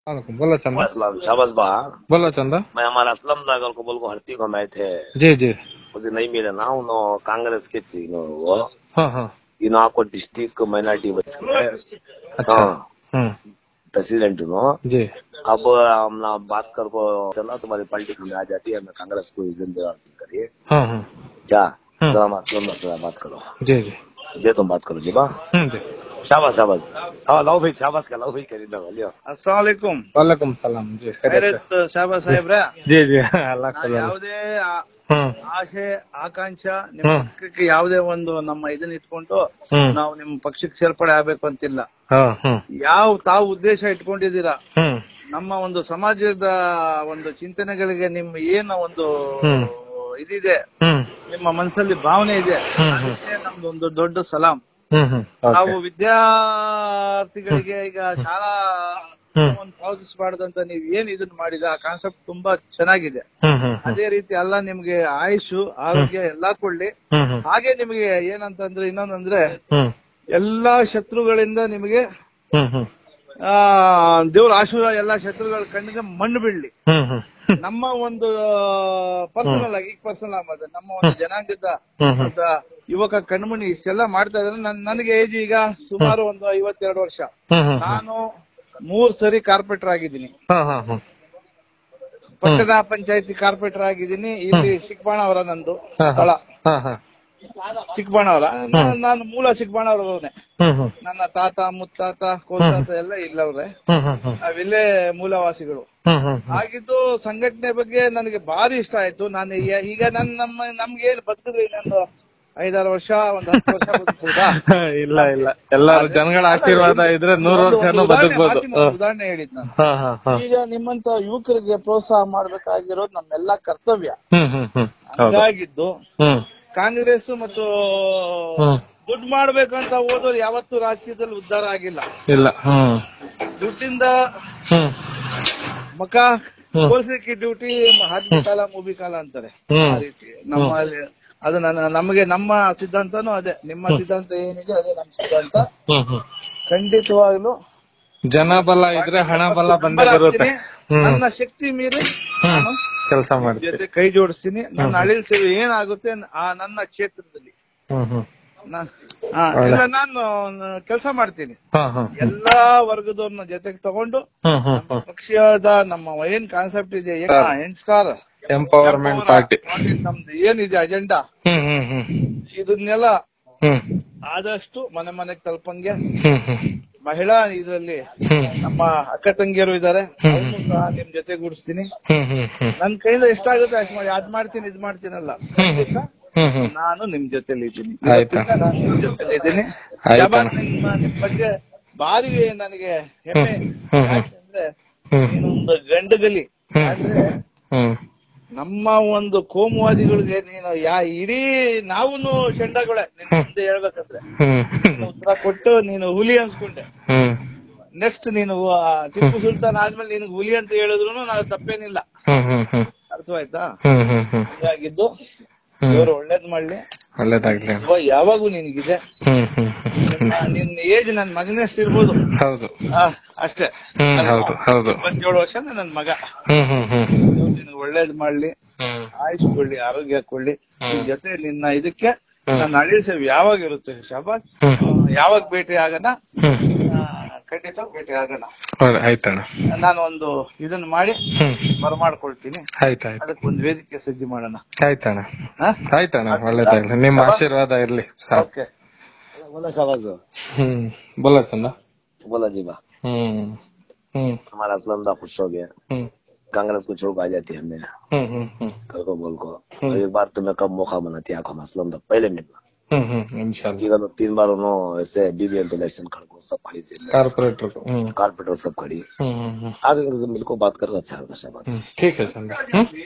बोलो चंदा। असलम शाबाश बा। बोलो चंदा। मैं हमारा असलम दागल को बोल को हरती को मैं थे जी जी। मुझे नहीं मिले ना उन्होंने कांग्रेस के थी वो हाँ हाँ। इन्हों आपको डिस्ट्रिक्ट माइनॉरिटी बच गए। अच्छा। हाँ प्रेसिडेंट नो जी। अब हम ना बात कर को चला तुम्हारी पॉलिटिक्स में आ जाती है। मैं कांग्रेस को जिंदा करिए हाँ हाँ। क्या जरा असलम से बात करो। जी जी। जे तुम बात करो जी बा। जी। शाबाश शाबाश। हाँ लाओ भाई शाबाश का लाओ भाई करी दो लियो। अस्ಸಲಾಂ वालेकुम। वालेकुम सलाम जी। ಖೈರತ್ ಶಾಬಾ ಸಾಹೇಬ್ರೆ, जी जी ಅಲ್ಲ ನಾ ಯಾವುದೇ ಹ್ಮ್ ಆಶೆ ಆಕಾಂಕ್ಷ ನಿಮ್ಮ ಹ್ಮ್ ಪಕ್ಷಕ್ಕೆ ಯಾವುದೇ ಒಂದು ನಮ್ಮ ಇದನ್ನ ಇಟ್ಕೊಂಡು ಹ್ಮ್ ನಾವು ನಿಮ್ಮ ಪಕ್ಷಕ್ಕೆ ಸೇರ್ಪಡೆ ಆಗ್ಬೇಕು ಅಂತಿಲ್ಲ. ಹ್ಮ್ ಹ್ಮ್ ತಾವು ಉದ್ದೇಶ ಇಟ್ಕೊಂಡಿದ್ದೀರಾ, ಹ್ಮ್ ನಮ್ಮ ಒಂದು ಸಮಾಜದ ಒಂದು ಚಿಂತನೆಗಳಿಗೆ ನಿಮ್ಮ ಏನು ಒಂದು ಹ್ಮ್ ಇದಿದೆ, ಹ್ಮ್ ನಿಮ್ಮ ಮನಸ್ಸಲ್ಲಿ ಭಾವನೆ ಇದೆ, ಹ್ಮ್ ಅದಕ್ಕೆ ನಮ್ದು ಒಂದು ದೊಡ್ಡ ಸಲಾಂ. ಹ್ಮ್ ನಾವು ಓಕೆ ವಿದ್ಯಾರ್ಥಿಗಳಿಗೆ ಈಗ ಶಾಲಾ ಹ್ಮ್ ಪಾವತಿಸಬಾರ್ದಂತ ನೀವು ಏನ್ ಇದನ್ನ ಮಾಡಿದ ಆ ಕಾನ್ಸೆಪ್ಟ್ ತುಂಬಾ ಚೆನ್ನಾಗಿದೆ. ಹ್ಮ್ ಹ್ಮ್ ಅದೇ ರೀತಿ ಅಲ್ಲ ನಿಮ್ಗೆ ಆಯುಷು ಆರೋಗ್ಯ ಎಲ್ಲಾ ಕೊಡ್ಲಿ. ಹ್ಮ್ ಹ್ಮ್ ಹಾಗೆ ನಿಮಗೆ ಏನಂತಂದ್ರೆ ಇನ್ನೊಂದಂದ್ರೆ ಹ್ಮ್ ಎಲ್ಲಾ ಶತ್ರುಗಳಿಂದ ನಿಮಗೆ ಹ್ಮ್ ಹ್ಮ್ ದೇವ್ರ ಆಶೀರ್ವಾದ ಎಲ್ಲಾ ಶತ್ರುಗಳ ಕಣ್ಣಿಗೆ ಮಣ್ಣು ಬೀಳ್ಲಿ. ಹ್ಮ್ ಹ್ಮ್ ನಮ್ಮ ಒಂದು ಪರ್ಸನಲ್ ಆಗಿ ನಮ್ಮ ಒಂದು ಜನಾಂಗದ ಹ್ಮ್ ಹ್ಮ್ ಅಂತ ಯುವಕ ಕಣ್ಮಣಿ ಇಷ್ಟೆಲ್ಲ ಮಾಡ್ತಾ ಇದ್ರೆ ನನಗೆ ಏಜ್ ಈಗ ಸುಮಾರು ಒಂದು 52 ವರ್ಷ. ಹ್ಮ್ ಹ್ಮ್ ನಾನು 3 ಸರಿ ಕಾರ್ಪೊರೇಟರ್ ಆಗಿದ್ದೀನಿ. ಹ್ಮ್ ಹ್ಮ್ ಹ್ಮ್ ಪಟ್ಟಣ ಪಂಚಾಯತಿ ಕಾರ್ಪೊರೇಟರ್ ಆಗಿದ್ದೀನಿ. ಇಲ್ಲಿ ಚಿಕ್ಕಬಾಣವರ ನಂದು ಸ್ಥಳ. ಹ್ಮ್ ಹ್ಮ್ ಚಿಕ್ಕಬಾಣವರ ನಾನು ಮೂಲ ಚಿಕ್ಕಬಾಣವರವನೇ. ಹ್ಮ್ ಹ್ಮ್ ನನ್ನ ತಾತ ಮುತ್ತಾತ ಕೋತಾತ ಎಲ್ಲ ಇಲ್ಲವ್ರೆ. ಹ್ಮ್ ಹ್ಮ್ ಹ್ಮ್ ನಾವಿಲ್ಲೇ ಮೂಲವಾಸಿಗಳು ಹ್ಮ್ ಹ್ಮ್ ಆಗಿದ್ದು. ಸಂಘಟನೆ ಬಗ್ಗೆ ನನಗೆ ಭಾರಿ ಇಷ್ಟ ಆಯ್ತು. ನಾನು ಈಗ ನಮ್ಗೆ ಏನ್ ಬದುಕಿದ್ರೆ ಇನ್ನೊಂದು 5-6 ವರ್ಷ, ಒಂದು 10 ವರ್ಷ ಬದುಕಬಹುದಾ? ಇಲ್ಲ ಇಲ್ಲ, ಎಲ್ಲಾರು ಜನಗಳ ಆಶೀರ್ವಾದ ಇದ್ರೆ 100 ವರ್ಷನೂ ಬದುಕಬಹುದು. ಉದಾಹರಣೆ ಹೇಳಿದ್ ನಾನು. ಈಗ ನಿಮ್ಮಂತ ಯುವಕರಿಗೆ ಪ್ರೋತ್ಸಾಹ ಮಾಡ್ಬೇಕಾಗಿರೋದು ನಮ್ಮೆಲ್ಲಾ ಕರ್ತವ್ಯ. ಹಂಗಾಗಿದ್ದು ಕಾಂಗ್ರೆಸ್ ಮತ್ತು ದುಡ್ಡು ಮಾಡ್ಬೇಕಂತ ಹೋದವ್ರು ಯಾವತ್ತೂ ರಾಜಕೀಯದಲ್ಲಿ ಉದ್ಧಾರ ಆಗಿಲ್ಲ. ಇಲ್ಲ. ದುಡ್ಡಿಂದ ಮಕ ಹೋಲ್ಸಕ್ಕೆ ಡ್ಯೂಟಿ ಹದ್ದಿ ಕಾಲ ಮೂಬಿ ಕಾಲ ಅಂತಾರೆ. ಆ ರೀತಿ ನಮ್ಮಲ್ಲಿ ಅದು ನಮಗೆ ನಮ್ಮ ಸಿದ್ಧಾಂತನೂ ಅದೇ. ನಿಮ್ಮ ಸಿದ್ಧಾಂತ ಏನಿದೆ ಅದೇ ನಮ್ಮ ಸಿದ್ಧಾಂತ. ಖಂಡಿತವಾಗ್ಲು ಜನಬಲ ಇದ್ರೆ ಹಣ ಬಲ ಬಂದೇ ಬರುತ್ತೆ. ನನ್ನ ಶಕ್ತಿ ಮೀರಿ ನಾನು ಕೆಲಸ ಮಾಡಿ ಜೊತೆ ಕೈ ಜೋಡಿಸ್ತೀನಿ. ನನ್ನ ಅಳಿಲ್ ಸೇವೆ ಏನಾಗುತ್ತೆ ನನ್ನ ಕ್ಷೇತ್ರದಲ್ಲಿ ನಾನು ಕೆಲಸ ಮಾಡ್ತೀನಿ. ಎಲ್ಲಾ ವರ್ಗದವ್ರನ್ನ ಜೊತೆಗೆ ತಗೊಂಡು ಪಕ್ಷದ ನಮ್ಮ ಏನ್ ಕಾನ್ಸೆಪ್ಟ್ ಇದೆ, ಯಂಗ್ಸ್ಟಾರ್ ಎಂಪವರ್ಮೆಂಟ್ ಪಾರ್ಟಿ ನಮ್ದು ಏನಿದೆ ಅಜೆಂಡಾ, ಇದನ್ನೆಲ್ಲ ಆದಷ್ಟು ಮನೆ ಮನೆಗೆ ತಲುಪಂಗೆ ಮಹಿಳಾ ಇದರಲ್ಲಿ ನಮ್ಮ ಅಕ್ಕ ತಂಗಿಯರು ಇದ್ದಾರೆ, ಅವ್ರನ್ನೂ ಸಹ ನಿಮ್ ಜೊತೆ ಗೂಡಿಸ್ತೀನಿ. ನನ್ ಕೈಯಿಂದ ಎಷ್ಟಾಗುತ್ತೆ ಅಷ್ಟು ಮಾಡಿ ಅದ್ ಮಾಡ್ತೀನಿ ಇದ್ ಮಾಡ್ತೀನಲ್ಲ, ನಾನು ನಿಮ್ ಜೊತೆಲಿ ಇದ್ದೀನಿ. ನಾನು ನಿಮ್ ಜೊತೆಲಿ ಇದ್ದೀನಿ. ನಿಮ್ ಬಗ್ಗೆ ಭಾರಿ ನನಗೆ ಹೆಮ್ಮೆ. ಯಾಕಂದ್ರೆ ನೀನೊಂದು ಗಂಡಗಲಿ ಆದ್ರೆ ನಮ್ಮ ಒಂದು ಕೋಮುವಾದಿಗಳಿಗೆ ನೀನು ಇಡೀ ನಾವೂನು ಶೆಂಡಗಳೇ ನಿನ್ ಮುಂದೆ ಹೇಳ್ಬೇಕಂದ್ರೆ. ಉತ್ತರ ಕೊಟ್ಟು ನೀನು ಹುಲಿ ಅನ್ಸ್ಕೊಂಡೆ. ನೆಕ್ಸ್ಟ್ ನೀನು ಟಿಪ್ಪು ಸುಲ್ತಾನ್ ಆದ್ಮೇಲೆ ನಿನ್ಗೆ ಹುಲಿ ಅಂತ ಹೇಳಿದ್ರು ನಾವು ತಪ್ಪೇನಿಲ್ಲ. ಅರ್ಥವಾಯ್ತಾ? ಹೀಗಾಗಿದ್ದು ಇವರು ಒಳ್ಳೇದ್ ಮಾಡ್ಲಿ, ಒಳ್ಳೇದಾಗ್ಲಿ. ಯಾವಾಗೂ ನಿನಗಿದೆ. ನಿನ್ ಏಜ್ ನನ್ ಮಗನಷ್ಟು ಇರ್ಬೋದು. ಹೌದು ಅಷ್ಟೇ. ಹೌದು ಹೌದು. 27 ವರ್ಷ ನನ್ ಮಗ. ನಿನ್ಗೆ ಒಳ್ಳೇದ್ ಮಾಡ್ಲಿ, ಆಯುಷ್ ಕೊಡ್ಲಿ, ಆರೋಗ್ಯ ಕೊಡ್ಲಿ. ನಿನ್ ಜೊತೆ ನಿನ್ನ ಇದಕ್ಕೆ ನನ್ನ ಅಳಿಲ್ ಸೇವೆ ಯಾವಾಗ ಇರುತ್ತೆ ಶಾಬಾಸ್. ಯಾವಾಗ ಭೇಟಿ ಆಗೋಣ, ಖಂಡಿತ ಭೇಟಿ ಆಗೋಣ. ಆಯ್ತಣ್ಣ. ನಾನು ಒಂದು ಇದನ್ನ ಮಾಡಿ ಬರಮಾಡ್ಕೊಳ್ತೀನಿ. ಆಯ್ತಾಯ್ತು. ಅದಕ್ಕೆ ಒಂದು ವೇದಿಕೆ ಸಜ್ಜು ಮಾಡೋಣ. ಆಯ್ತಣ್ಣ. ಆಯ್ತಣ್ಣ, ಒಳ್ಳೇದಾಗ್ಲಿ. ನಿಮ್ಮ ಆಶೀರ್ವಾದ ಇರ್ಲಿ. ಓಕೆ. बोला शाबाश। बोला चंदा। बोला जी बा। हमारा असलम दा खुश हो गया। कांग्रेस को छोड़ आ जाती है हमें कल को बोल को। एक बार तुम्हें कब मौका बनाती है हम असलम दा पहले मिलना इंशाल्लाह। तो 3 बार उन्होंने ऐसे बीबीएम इलेक्शन खड़ को सब खड़ी से कारपोरेटर सब खड़ी आगे मिलकर बात कर अच्छा होगा शाबाश। ठीक है चंदा।